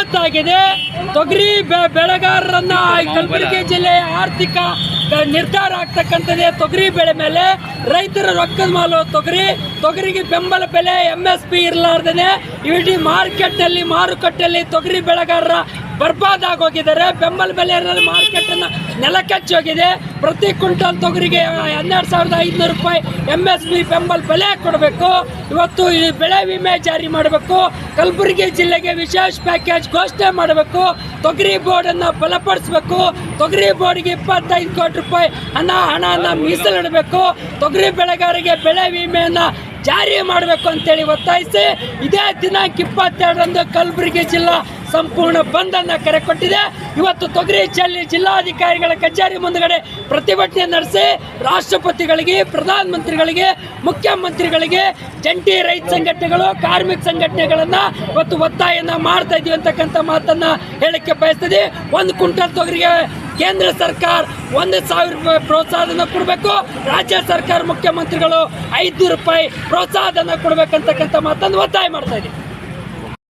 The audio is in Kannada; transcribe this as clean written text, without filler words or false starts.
ಇವತ್ತಾಗಿದೆ. ತೊಗರಿ ಬೆಳೆಗಾರರನ್ನ ಕಲಬುರಗಿ ಜಿಲ್ಲೆಯ ಆರ್ಥಿಕ ನಿರ್ಧಾರ ಆಗ್ತಕ್ಕಂಥದ್ದೇ ತೊಗರಿ ಬೆಳೆ ಮೇಲೆ. ರೈತರ ರೊಕ್ಕದ ಮಾಲು ತೊಗರಿಗೆ ಬೆಂಬಲ ಬೆಲೆ MSP ಇರಲಾರ್ದೇ ಇಡೀ ಮಾರುಕಟ್ಟೆಯಲ್ಲಿ ತೊಗರಿ ಬೆಳೆಗಾರರ ಬರ್ಬಾದ್ ಆಗೋಗಿದ್ದಾರೆ. ಬೆಂಬಲ ಬೆಲೆ ಮಾರ್ಕೆಟ್ ಅನ್ನ ನೆಲಕಚ್ಚಿ ಹೋಗಿದೆ. ಪ್ರತಿ ಕ್ವಿಂಟಲ್ ತೊಗರಿಗೆ 12,500 ರೂಪಾಯಿ MSP ಬೆಂಬಲ ಬೆಲೆ ಕೊಡಬೇಕು. ಇವತ್ತು ಈ ಬೆಳೆ ವಿಮೆ ಜಾರಿ ಮಾಡಬೇಕು. ಕಲಬುರಗಿ ಜಿಲ್ಲೆಗೆ ವಿಶೇಷ ಪ್ಯಾಕೇಜ್ ಘೋಷಣೆ ಮಾಡಬೇಕು. ತೊಗರಿ ಬೋರ್ಡ್ ಅನ್ನ ಬಲಪಡಿಸಬೇಕು. ತೊಗರಿ ಬೋರ್ಡ್ಗೆ 25 ಕೋಟಿ ರೂಪಾಯಿ ಹಣನ ಮೀಸಲಿಡಬೇಕು. ತೊಗರಿ ಬೆಳೆಗಾರರಿಗೆ ಬೆಳೆ ವಿಮೆಯನ್ನ ಜಾರಿ ಮಾಡಬೇಕು ಅಂತೇಳಿ ಒತ್ತಾಯಿಸಿ ಇದೇ ದಿನಾಂಕ 22ರಂದು ಕಲಬುರಗಿ ಜಿಲ್ಲಾ ಸಂಪೂರ್ಣ ಬಂದ್ ಅನ್ನ ಕರೆ ಕೊಟ್ಟಿದೆ. ಇವತ್ತು ತೊಗರಿ ಜಿಲ್ಲಾಧಿಕಾರಿಗಳ ಕಚೇರಿ ಮುಂದುಗಡೆ ಪ್ರತಿಭಟನೆ ನಡೆಸಿ ರಾಷ್ಟ್ರಪತಿಗಳಿಗೆ, ಪ್ರಧಾನ ಮಂತ್ರಿಗಳಿಗೆ, ಮುಖ್ಯಮಂತ್ರಿಗಳಿಗೆ, ಜಂಟಿ ರೈತ ಸಂಘಟನೆಗಳು, ಕಾರ್ಮಿಕ ಸಂಘಟನೆಗಳನ್ನ ಇವತ್ತು ಒತ್ತಾಯನ ಮಾಡ್ತಾ ಇದೀವಿ ಅಂತಕ್ಕಂಥ ಮಾತನ್ನ ಹೇಳಕ್ಕೆ ಬಯಸ್ತದೆ. 1 ಕ್ವಿಂಟಲ್ ತೊಗರಿಗೆ ಕೇಂದ್ರ ಸರ್ಕಾರ 1,000 ರೂಪಾಯಿ ಪ್ರೋತ್ಸಾಹನ ಕೊಡಬೇಕು. ರಾಜ್ಯ ಸರ್ಕಾರ ಮುಖ್ಯಮಂತ್ರಿಗಳು 500 ರೂಪಾಯಿ ಪ್ರೋತ್ಸಾಹನ ಕೊಡಬೇಕಂತಕ್ಕಂಥ ಮಾತನ್ನು ಒತ್ತಾಯ ಮಾಡ್ತಾ ಇದ್ದೀವಿ.